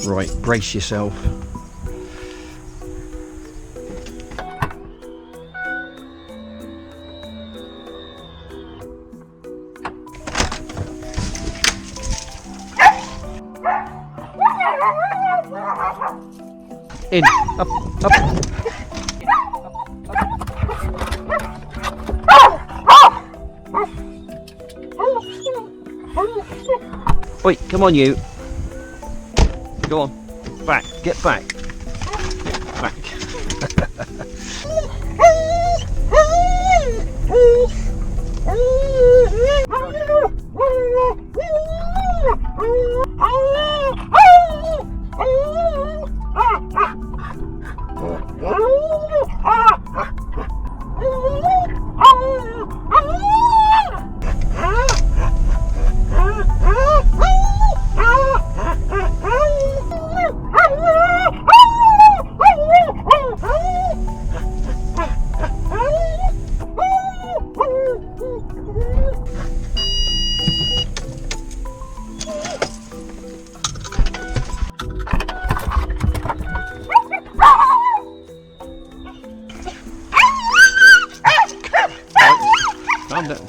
Right, brace yourself. In, up, up. Oi, come on you. Go on. Back. Get back. Back.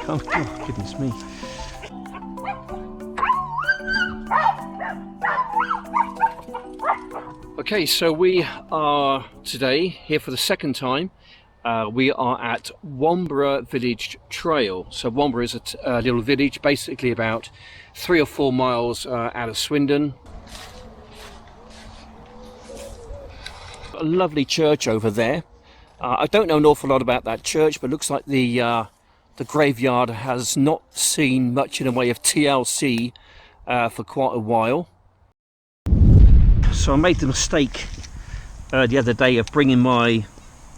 Oh, goodness me. Okay, so we are today here for the second time. We are at Womburgh Village Trail. So Womburgh is a little village, basically about 3 or 4 miles out of Swindon. A lovely church over there. I don't know an awful lot about that church, but it looks like the graveyard has not seen much in the way of TLC for quite a while. So I made the mistake the other day of bringing my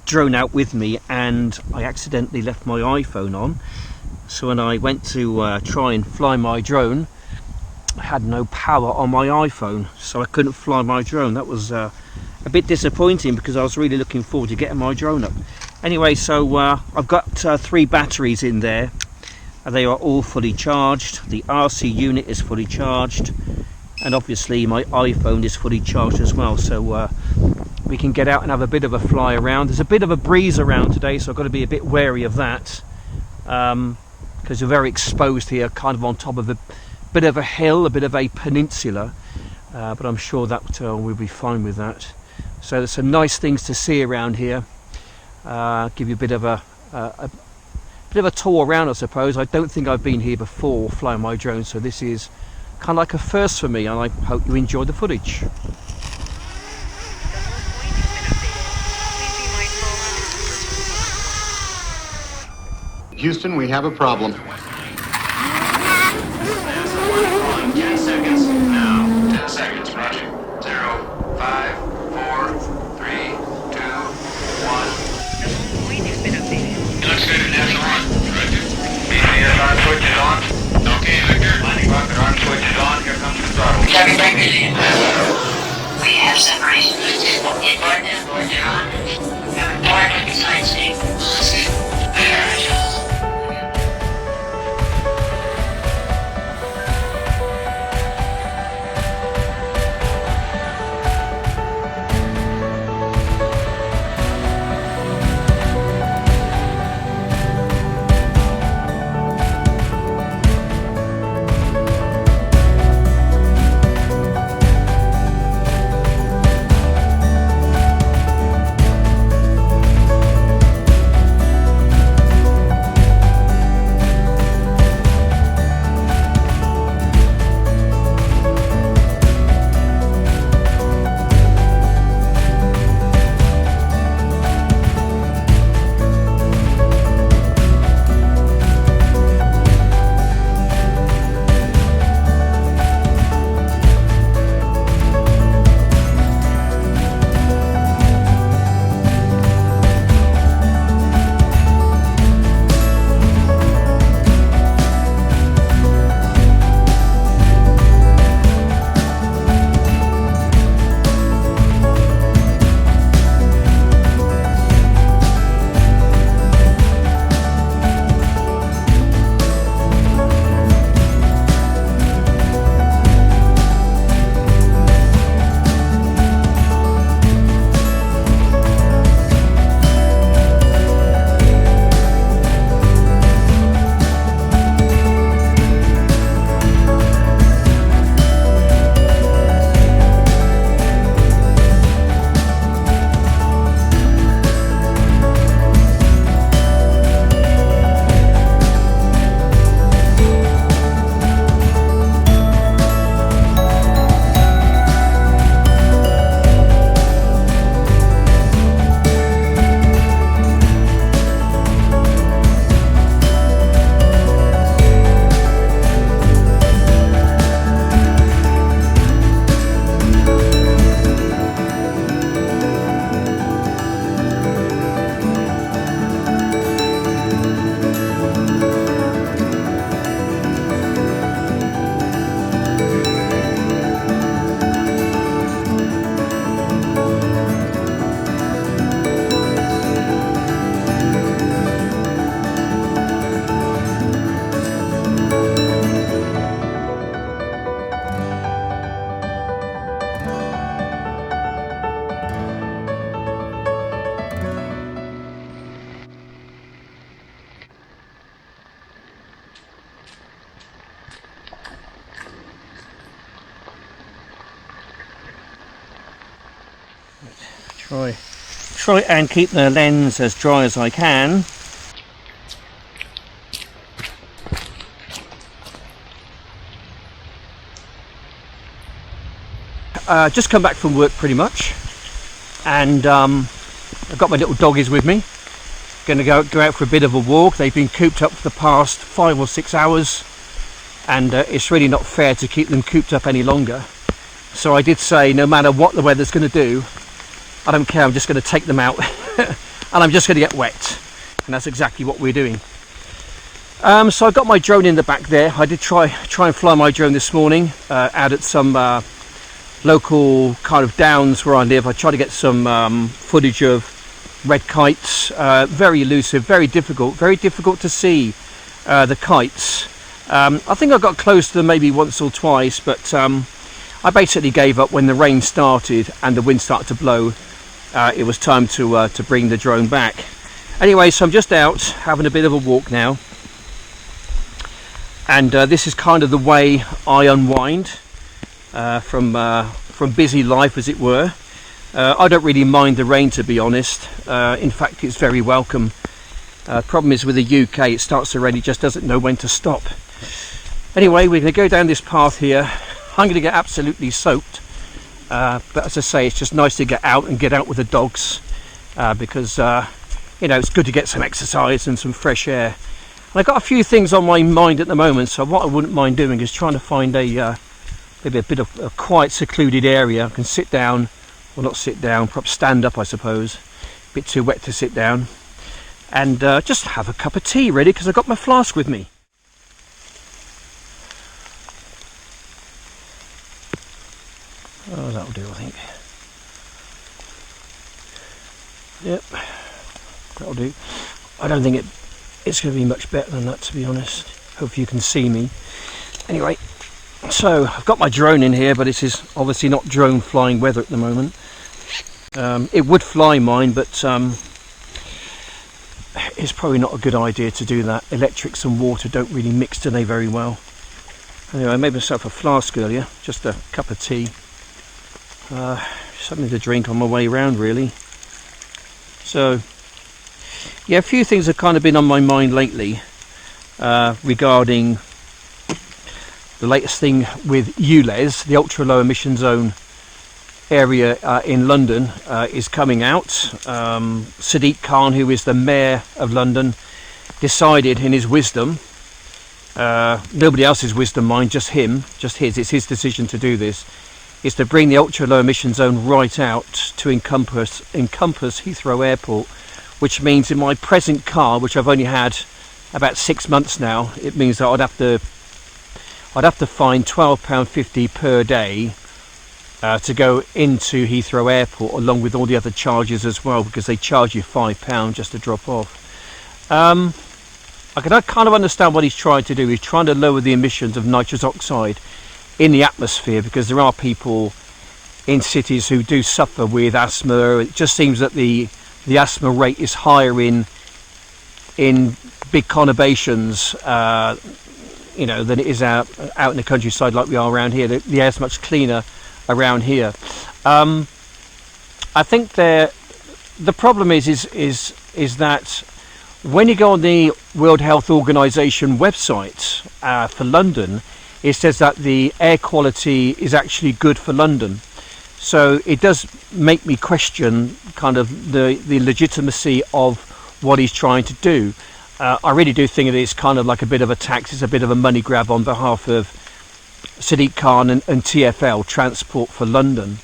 drone out with me, and I accidentally left my iPhone on. So when I went to try and fly my drone, I had no power on my iPhone, so I couldn't fly my drone. That was a bit disappointing because I was really looking forward to getting my drone up. Anyway, so I've got 3 batteries in there. They are all fully charged. The RC unit is fully charged, and obviously my iPhone is fully charged as well. So we can get out and have a bit of a fly around. There's a bit of a breeze around today, so I've got to be a bit wary of that, because we're very exposed here, kind of on top of a bit of a hill, a bit of a peninsula, but I'm sure that we'll be fine with that. So there's some nice things to see around here. Give you a bit of a tour around, I suppose. I don't think I've been here before flying my drone, so this is kind of like a first for me, and I hope you enjoy the footage. Houston, we have a problem. 10 seconds now. 10 seconds. Roger. 0, 5, 4, 3, 2, 1. It looks good at national run. Roger. BCS arm switches on. Okay, Victor. Landing rocket arm switches on. Here comes the throttle. Cabin break. We have separation. Inboard and board on. Board side state. There. Try and keep the lens as dry as I can. Just come back from work pretty much, and I've got my little doggies with me. Going to go out for a bit of a walk. They've been cooped up for the past 5 or 6 hours, and it's really not fair to keep them cooped up any longer. So I did say, no matter what the weather's going to do, I don't care, I'm just going to take them out and I'm just going to get wet, and that's exactly what we're doing. So I've got my drone in the back there. I did try and fly my drone this morning out at some local kind of downs where I live. I tried to get some footage of red kites. Very elusive, very difficult to see the kites. I think I got close to them maybe once or twice, but I basically gave up when the rain started and the wind started to blow. It was time to bring the drone back. Anyway, so I'm just out having a bit of a walk now, and this is kind of the way I unwind from busy life, as it were. I don't really mind the rain, to be honest. In fact, it's very welcome. Problem is with the UK, it starts to rain, it just doesn't know when to stop. Anyway, we're going to go down this path here. I'm going to get absolutely soaked, but as I say, it's just nice to get out and get out with the dogs, because you know, it's good to get some exercise and some fresh air. And I've got a few things on my mind at the moment, so what I wouldn't mind doing is trying to find maybe a bit of a quiet, secluded area. I can sit down, well, not sit down, perhaps stand up, I suppose. A bit too wet to sit down, and just have a cup of tea, really, because I've got my flask with me. Oh, that'll do, I think. Yep, that'll do. I don't think it's going to be much better than that, to be honest. Hope you can see me. Anyway, so I've got my drone in here, but this is obviously not drone flying weather at the moment. It would fly mine, but it's probably not a good idea to do that. Electrics and water don't really mix today very well. Anyway, I made myself a flask earlier, just a cup of tea. Something to drink on my way around, really. So yeah, a few things have kind of been on my mind lately regarding the latest thing with ULEZ. The ultra low emission zone area in London is coming out. Sadiq Khan, who is the mayor of London, decided in his wisdom, nobody else's wisdom, mind, just his, it's his decision to do this, is to bring the ultra low emission zone right out to encompass Heathrow Airport, which means in my present car, which I've only had about 6 months now, it means that I'd have to find £12.50 per day to go into Heathrow Airport, along with all the other charges as well, because they charge you £5 just to drop off. I can kind of understand what he's trying to do. He's trying to lower the emissions of nitrous oxide in the atmosphere, because there are people in cities who do suffer with asthma. It just seems that the asthma rate is higher in big conurbations, you know, than it is out in the countryside like we are around here. The air's much cleaner around here. I think the problem is that when you go on the World Health Organization website for London, it says that the air quality is actually good for London. So it does make me question kind of the legitimacy of what he's trying to do. I really do think it's kind of like a bit of a tax. It's a bit of a money grab on behalf of Sadiq Khan and TfL, Transport for London.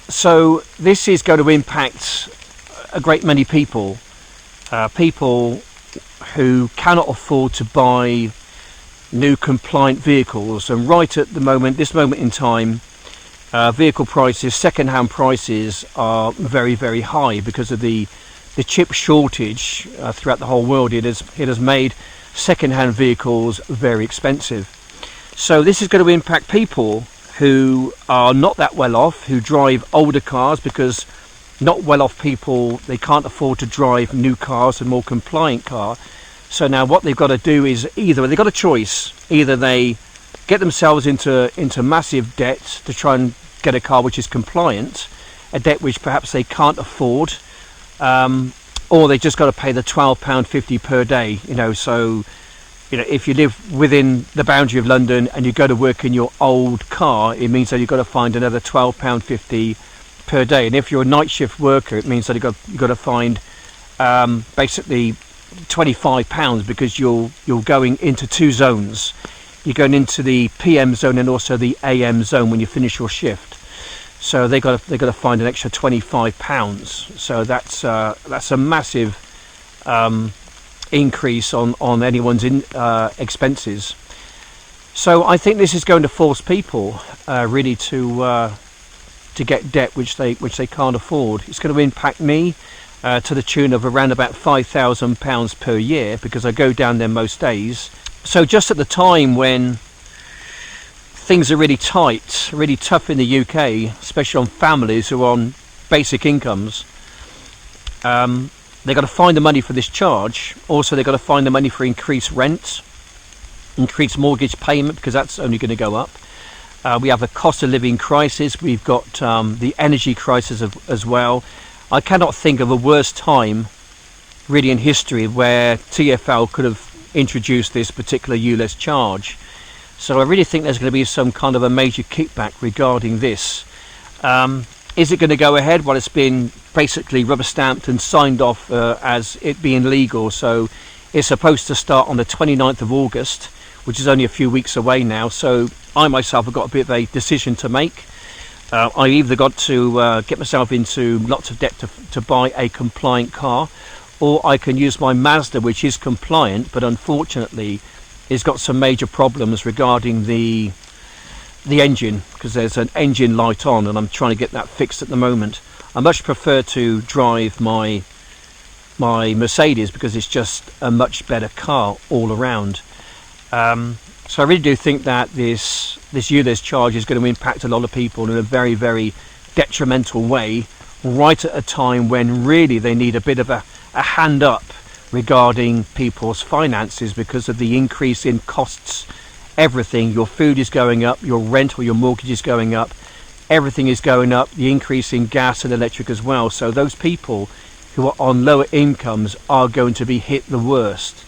So this is going to impact a great many people. People who cannot afford to buy new compliant vehicles, and right at the moment, this moment in time, vehicle prices, second-hand prices, are very, very high because of the chip shortage throughout the whole world. It has made second-hand vehicles very expensive. So this is going to impact people who are not that well off, who drive older cars, because not well off people, they can't afford to drive new cars, a more compliant car. So now what they've got to do is either they've got a choice. Either they get themselves into massive debt to try and get a car which is compliant, a debt which perhaps they can't afford, or they just got to pay the £12.50 per day. So if you live within the boundary of London and you go to work in your old car, it means that you've got to find another £12.50 per day. And if you're a night shift worker, it means that you've got to find basically £25, because you're going into two zones. You're going into the PM zone and also the AM zone when you finish your shift. So they got to find an extra £25. So that's a massive increase on anyone's expenses. So I think this is going to force people really to get debt which they can't afford. It's going to impact me to the tune of around about £5,000 per year, because I go down there most days. So just at the time when things are really tight, really tough in the UK, especially on families who are on basic incomes, they've got to find the money for this charge. Also, they've got to find the money for increased rent, increased mortgage payment, because that's only going to go up. We have a cost of living crisis. We've got the energy crisis as well. I cannot think of a worse time really in history where TfL could have introduced this particular ULEZ charge. So I really think there's going to be some kind of a major kickback regarding this. Is it going to go ahead? Well, it's been basically rubber stamped and signed off as it being legal. So it's supposed to start on the 29th of August, which is only a few weeks away now. So I myself have got a bit of a decision to make. I either got to get myself into lots of debt to buy a compliant car, or I can use my Mazda, which is compliant, but unfortunately it's got some major problems regarding the engine, because there's an engine light on and I'm trying to get that fixed at the moment. I much prefer to drive my Mercedes, because it's just a much better car all around. So I really do think that this ULEZ charge is going to impact a lot of people in a very, very detrimental way, right at a time when really they need a bit of a hand up regarding people's finances, because of the increase in costs. Everything, your food is going up, your rent or your mortgage is going up, everything is going up, the increase in gas and electric as well. So those people who are on lower incomes are going to be hit the worst.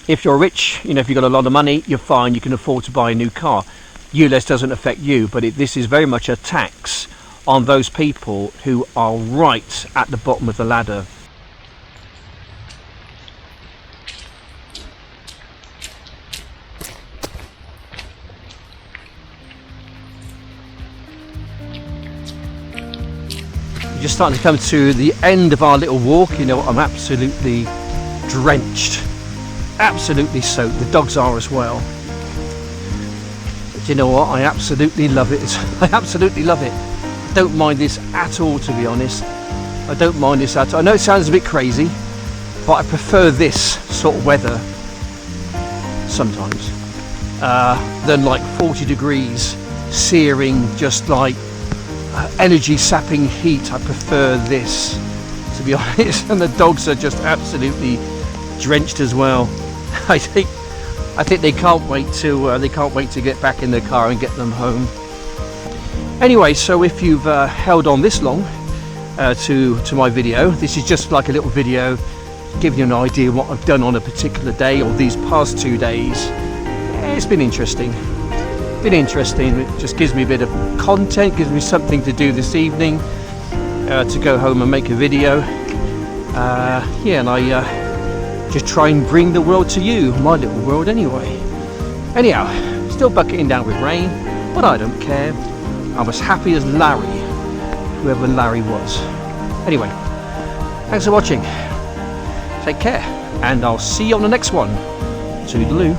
If you're rich, if you've got a lot of money, you're fine, you can afford to buy a new car. ULEZ doesn't affect you, but this is very much a tax on those people who are right at the bottom of the ladder. We're just starting to come to the end of our little walk. I'm absolutely drenched. Absolutely soaked. The dogs are as well. But you know what? I absolutely love it. I absolutely love it. I don't mind this at all, to be honest. I don't mind this at all. I know it sounds a bit crazy, but I prefer this sort of weather sometimes than like 40 degrees, searing, just like energy sapping heat. I prefer this, to be honest. And the dogs are just absolutely drenched as well. I think they can't wait to get back in their car and get them home. Anyway, so if you've held on this long to my video, this is just like a little video giving you an idea of what I've done on a particular day or these past 2 days. It's been interesting. It just gives me a bit of content, gives me something to do this evening, to go home and make a video. And I just try and bring the world to you, my little world anyway. Anyhow, still bucketing down with rain, but I don't care. I'm as happy as Larry, whoever Larry was. Anyway, thanks for watching. Take care, and I'll see you on the next one. Toodaloo.